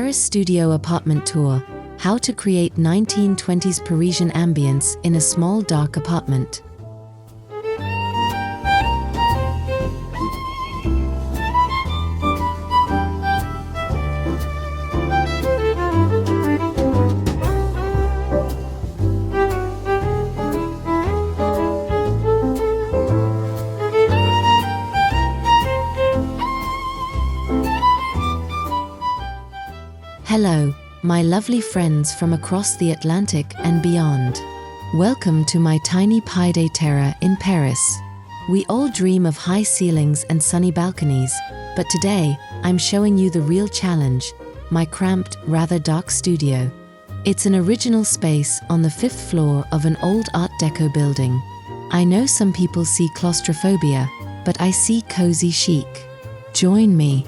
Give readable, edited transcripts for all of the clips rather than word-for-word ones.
Paris Studio Apartment Tour: How to create 1920s Parisian ambience in a small dark apartment. Hello, my lovely friends from across the Atlantic and beyond. Welcome to my tiny pied-à-terre in Paris. We all dream of high ceilings and sunny balconies, but today, I'm showing you the real challenge: my cramped, rather dark studio. It's an original space on the 5th floor of an old Art Deco building. I know some people see claustrophobia, but I see cozy chic. Join me.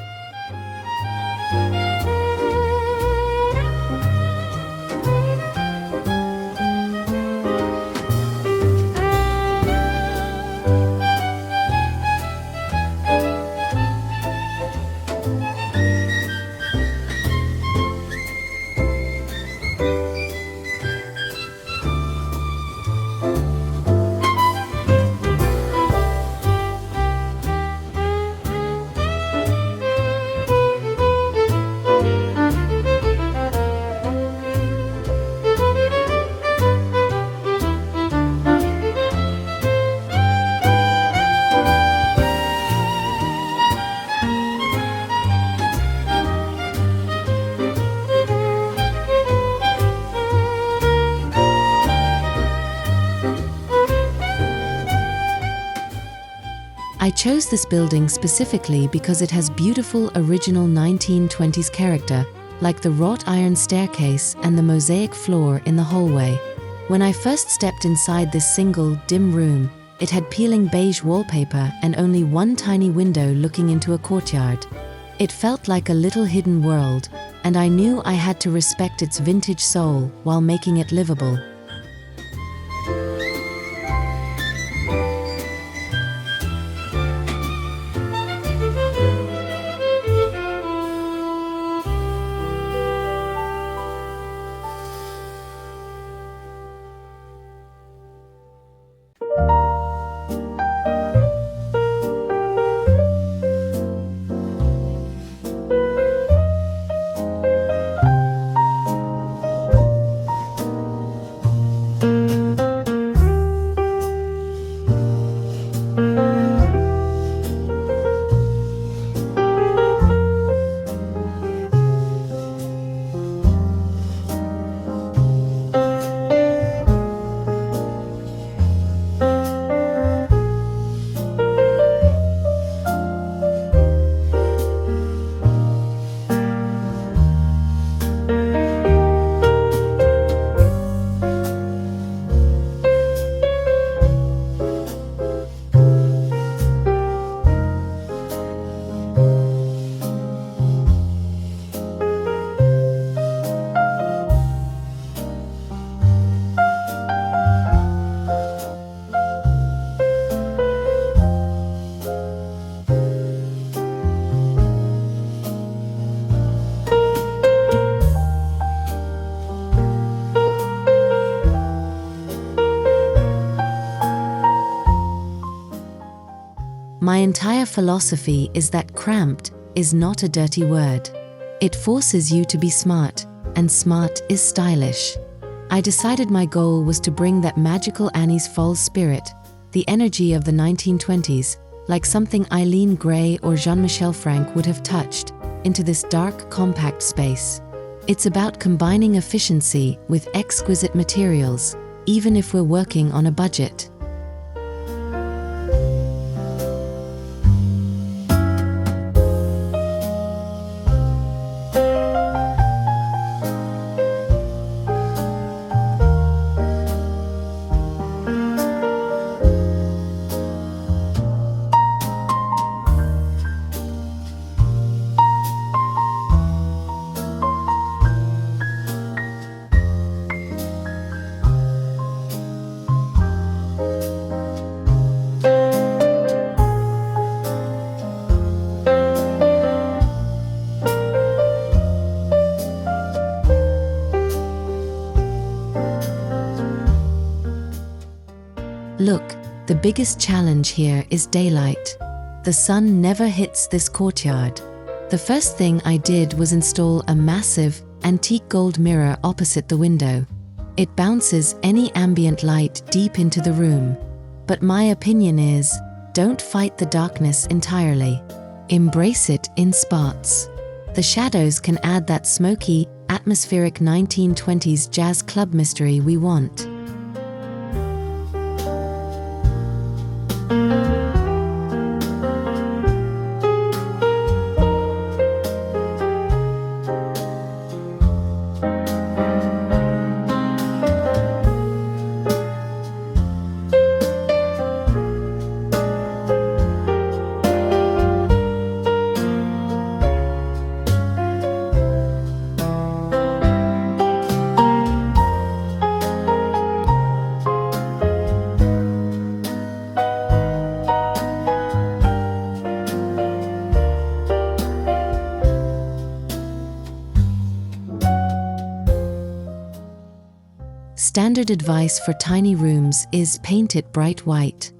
I chose this building specifically because it has beautiful original 1920s character, like the wrought iron staircase and the mosaic floor in the hallway. When I first stepped inside this single, dim room, it had peeling beige wallpaper and only one tiny window looking into a courtyard. It felt like a little hidden world, and I knew I had to respect its vintage soul while making it livable. My entire philosophy is that cramped is not a dirty word. It forces you to be smart, and smart is stylish. I decided my goal was to bring that magical Années Folles spirit, the energy of the 1920s, like something Eileen Gray or Jean-Michel Frank would have touched, into this dark, compact space. It's about combining efficiency with exquisite materials, even if we're working on a budget. Look, the biggest challenge here is daylight. The sun never hits this courtyard. The first thing I did was install a massive, antique gold mirror opposite the window. It bounces any ambient light deep into the room. But my opinion is, don't fight the darkness entirely. Embrace it in spots. The shadows can add that smoky, atmospheric 1920s jazz club mystery we want. Standard advice for tiny rooms is paint it bright white.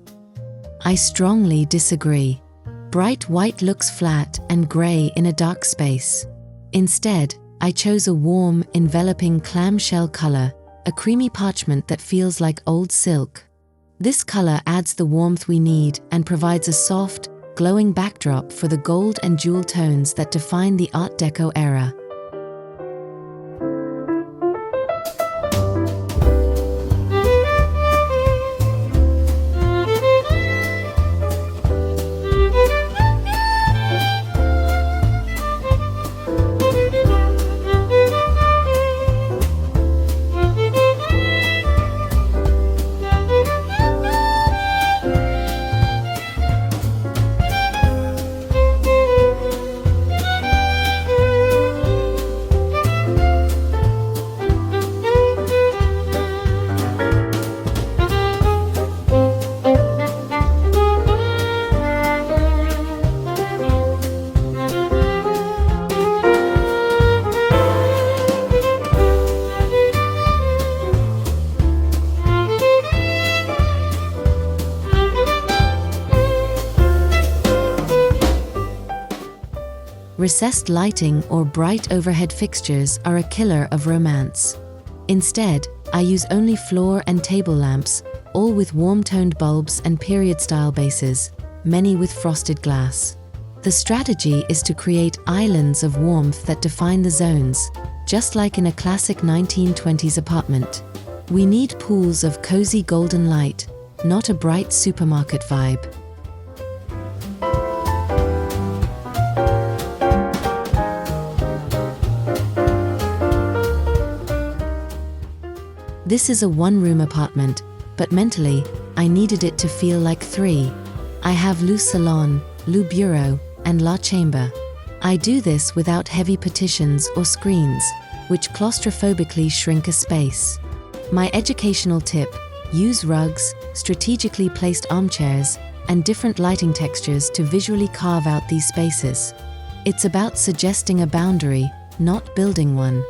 I strongly disagree. Bright white looks flat and grey in a dark space. Instead, I chose a warm, enveloping clamshell color, a creamy parchment that feels like old silk. This color adds the warmth we need and provides a soft, glowing backdrop for the gold and jewel tones that define the Art Deco era. Recessed lighting or bright overhead fixtures are a killer of romance. Instead, I use only floor and table lamps, all with warm-toned bulbs and period-style bases, many with frosted glass. The strategy is to create islands of warmth that define the zones, just like in a classic 1920s apartment. We need pools of cozy golden light, not a bright supermarket vibe. This is a one-room apartment, but mentally, I needed it to feel like three. I have le salon, le bureau, and la chambre. I do this without heavy partitions or screens, which claustrophobically shrink a space. My educational tip: use rugs, strategically placed armchairs, and different lighting textures to visually carve out these spaces. It's about suggesting a boundary, not building one.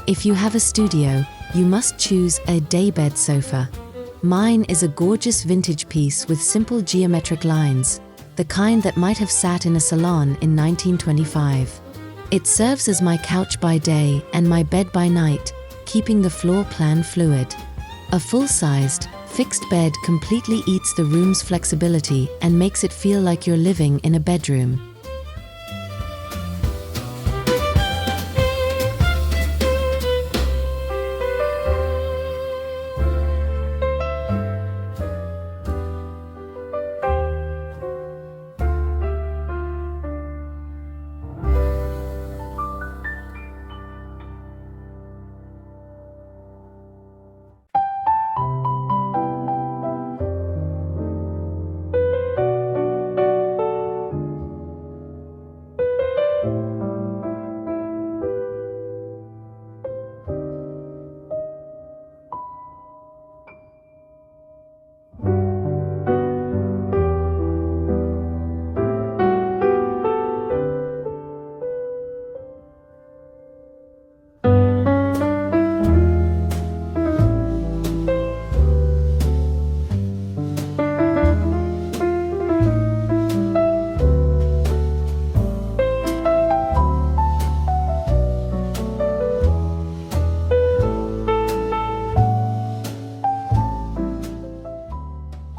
If you have a studio, you must choose a daybed sofa. Mine is a gorgeous vintage piece with simple geometric lines, the kind that might have sat in a salon in 1925. It serves as my couch by day and my bed by night, keeping the floor plan fluid. A full-sized, Fixed bed completely eats the room's flexibility and makes it feel like you're living in a bedroom.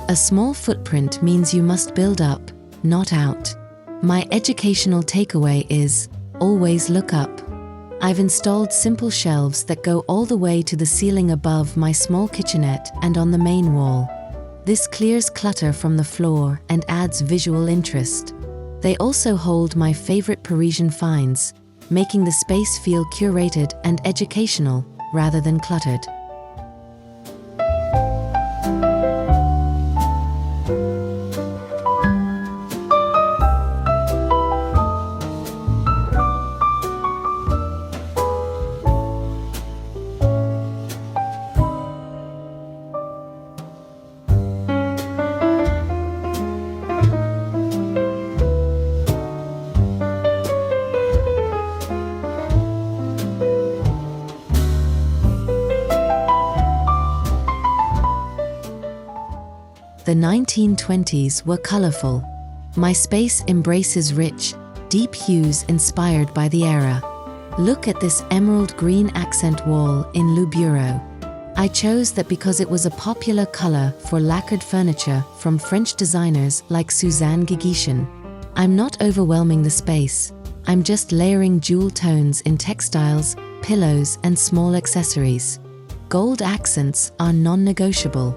A small footprint means you must build up, not out. My educational takeaway is, always look up. I've installed simple shelves that go all the way to the ceiling above my small kitchenette and on the main wall. This clears clutter from the floor and adds visual interest. They also hold my favorite Parisian finds, making the space feel curated and educational rather than cluttered. The 1920s were colorful. My space embraces rich, deep hues inspired by the era. Look at this emerald green accent wall in Le Bureau. I chose that because it was a popular color for lacquered furniture from French designers like Suzanne Giguichin. I'm not overwhelming the space. I'm just layering jewel tones in textiles, pillows, and small accessories. Gold accents are non-negotiable.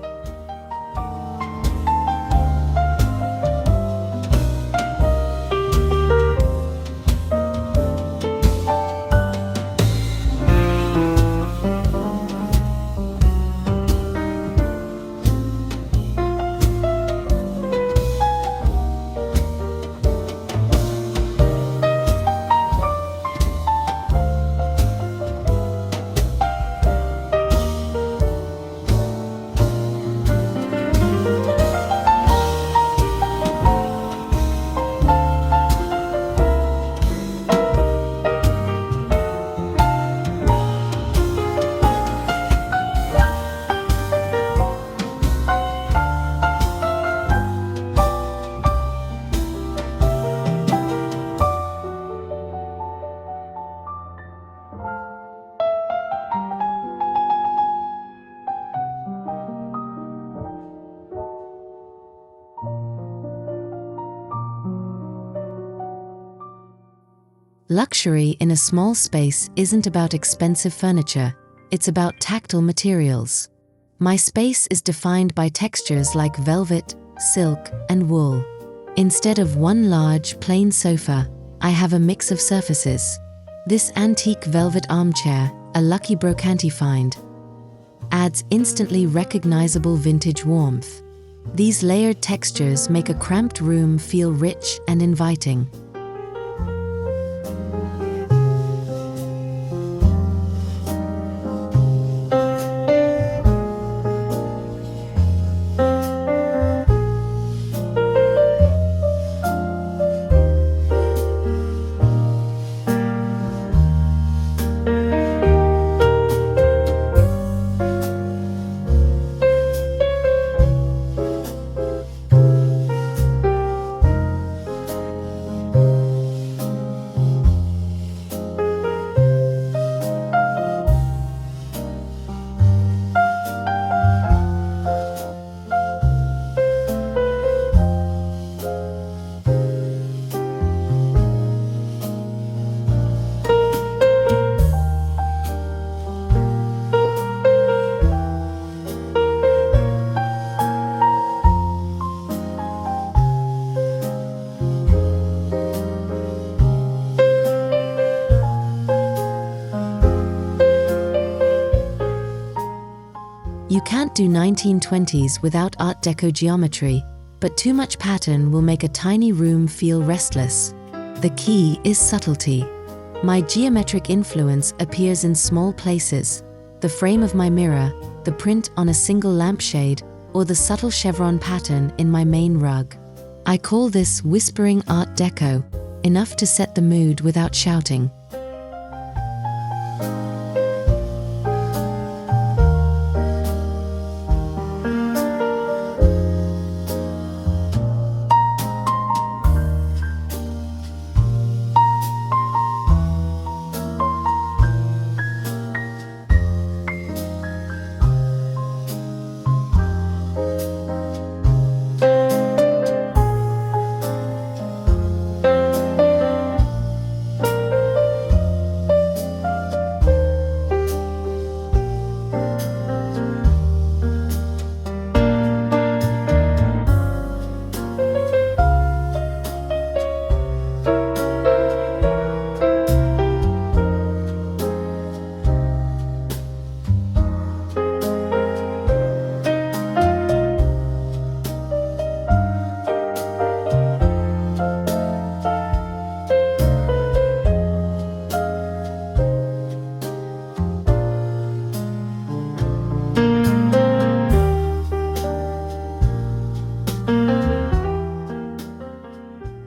Luxury in a small space isn't about expensive furniture, it's about tactile materials. My space is defined by textures like velvet, silk, and wool. Instead of one large, plain sofa, I have a mix of surfaces. This antique velvet armchair, a lucky brocante find, adds instantly recognizable vintage warmth. These layered textures make a cramped room feel rich and inviting. can't do 1920s without Art Deco geometry, but too much pattern will make a tiny room feel restless. The key is subtlety. My geometric influence appears in small places: the frame of my mirror, the print on a single lampshade, or the subtle chevron pattern in my main rug. I call this whispering Art Deco, enough to set the mood without shouting.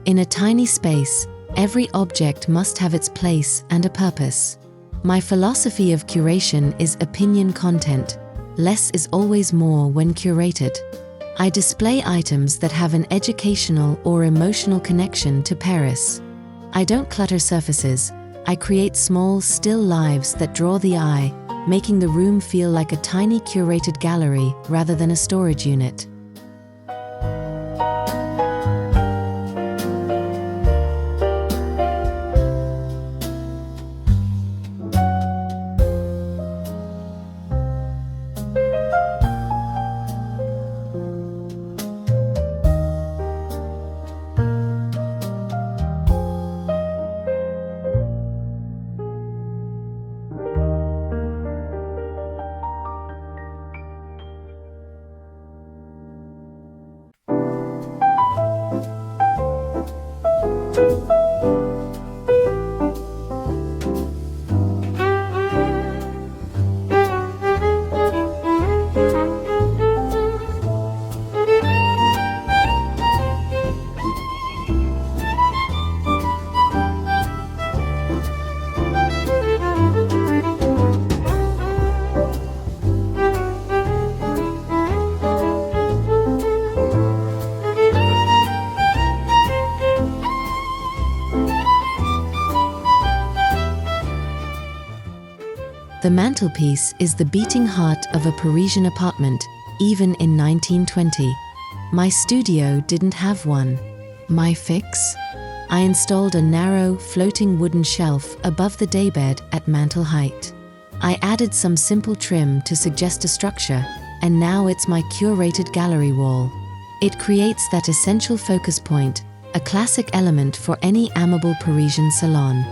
In a tiny space, every object must have its place and a purpose. My philosophy of curation is opinion content. Less is always more when curated. I display items that have an educational or emotional connection to Paris. I don't clutter surfaces. I create small, still lives that draw the eye, making the room feel like a tiny curated gallery rather than a storage unit. The mantelpiece is the beating heart of a Parisian apartment, even in 1920. My studio didn't have one. My fix? I installed a narrow, floating wooden shelf above the daybed at mantel height. I added some simple trim to suggest a structure, and now it's my curated gallery wall. It creates that essential focus point, a classic element for any amiable Parisian salon.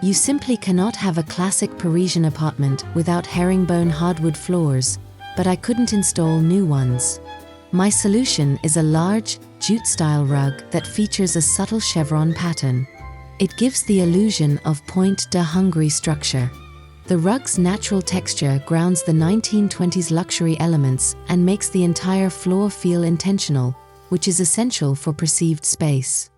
You simply cannot have a classic Parisian apartment without herringbone hardwood floors, but I couldn't install new ones. My solution is a large, jute-style rug that features a subtle chevron pattern. It gives the illusion of point-de-hungry structure. The rug's natural texture grounds the 1920s luxury elements and makes the entire floor feel intentional, which is essential for perceived space.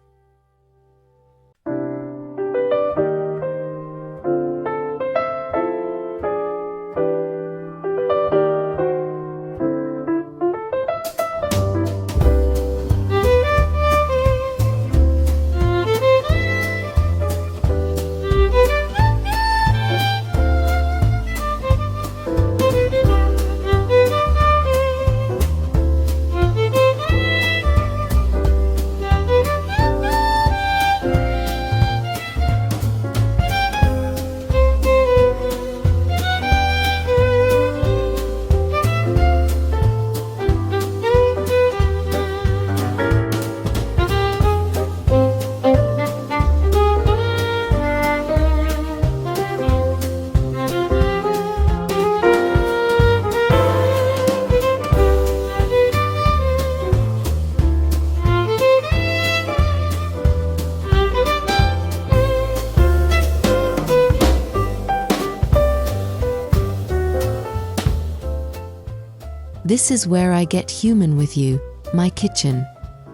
This is where I get human with you, my kitchen.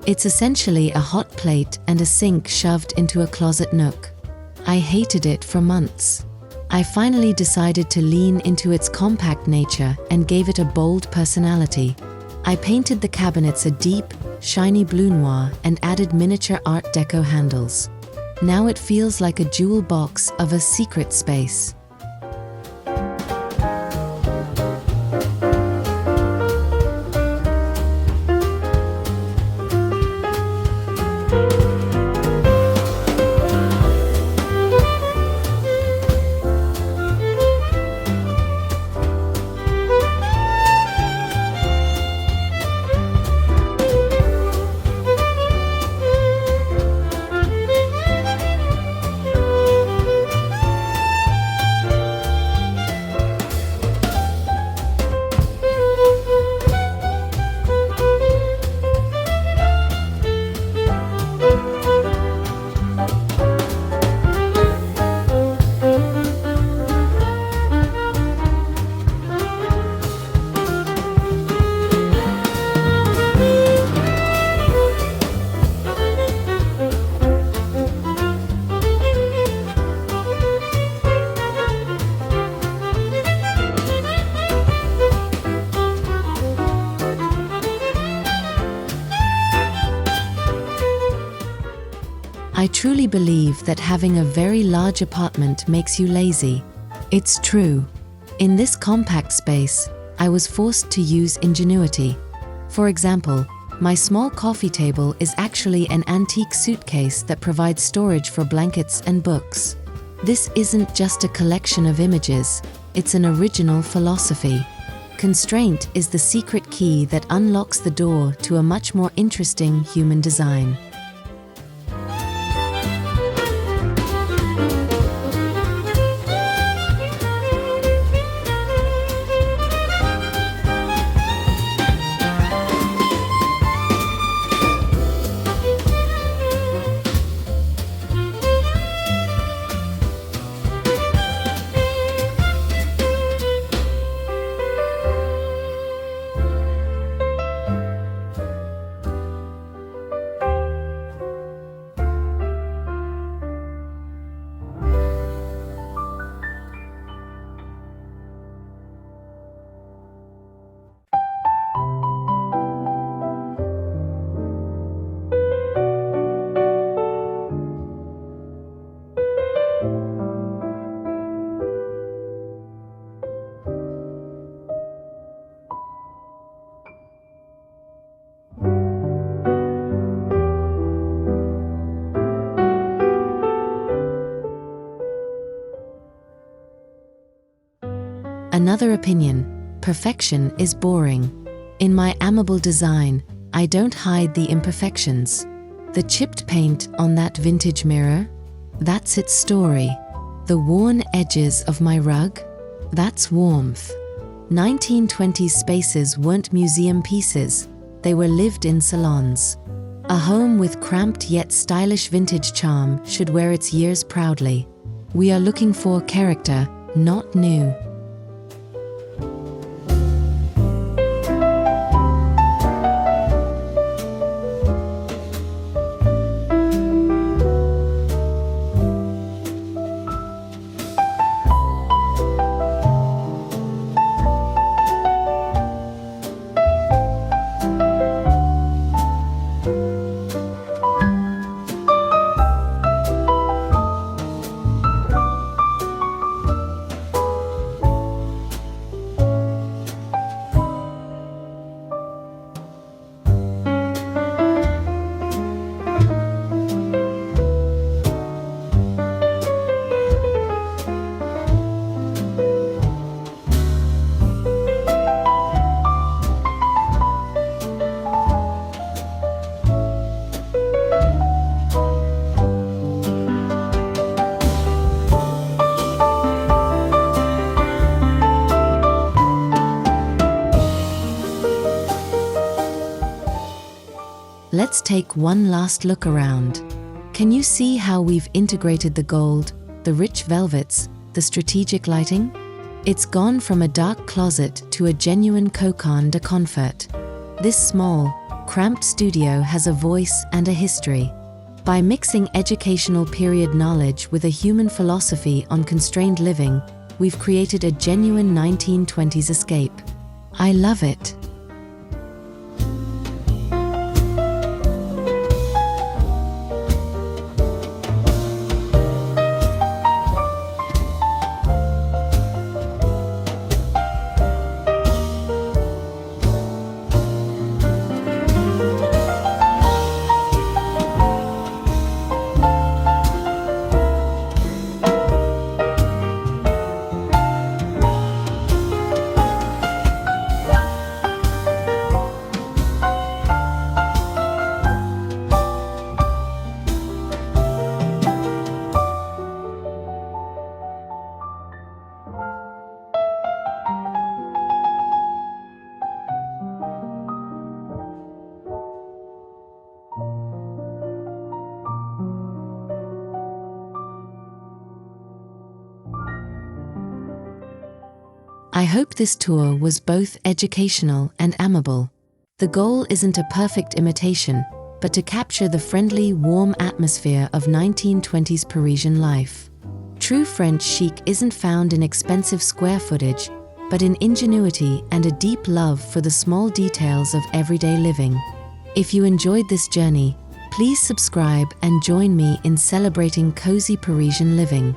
It's essentially a hot plate and a sink shoved into a closet nook. I hated it for months. I finally decided to lean into its compact nature and gave it a bold personality. I painted the cabinets a deep, shiny blue noir and added miniature Art Deco handles. Now it feels like a jewel box of a secret space. I truly believe that having a very large apartment makes you lazy. It's true. In this compact space, I was forced to use ingenuity. For example, my small coffee table is actually an antique suitcase that provides storage for blankets and books. This isn't just a collection of images, it's an original philosophy. Constraint is the secret key that unlocks the door to a much more interesting human design. Another opinion: perfection is boring. In my amiable design, I don't hide the imperfections. The chipped paint on that vintage mirror? That's its story. The worn edges of my rug? That's warmth. 1920s spaces weren't museum pieces. they were lived-in salons. A home with cramped yet stylish vintage charm should wear its years proudly. We are looking for character, not new. Let's take one last look around. Can you see how we've integrated the gold, the rich velvets, the strategic lighting? It's gone from a dark closet to a genuine cocon de comfort. This small, cramped studio has a voice and a history. By mixing educational period knowledge with a human philosophy on constrained living, we've created a genuine 1920s escape. I love it. I hope this tour was both educational and amable. The goal isn't a perfect imitation, but to capture the friendly, warm atmosphere of 1920s Parisian life. True French chic isn't found in expensive square footage, but in ingenuity and a deep love for the small details of everyday living. If you enjoyed this journey, please subscribe and join me in celebrating cozy Parisian living.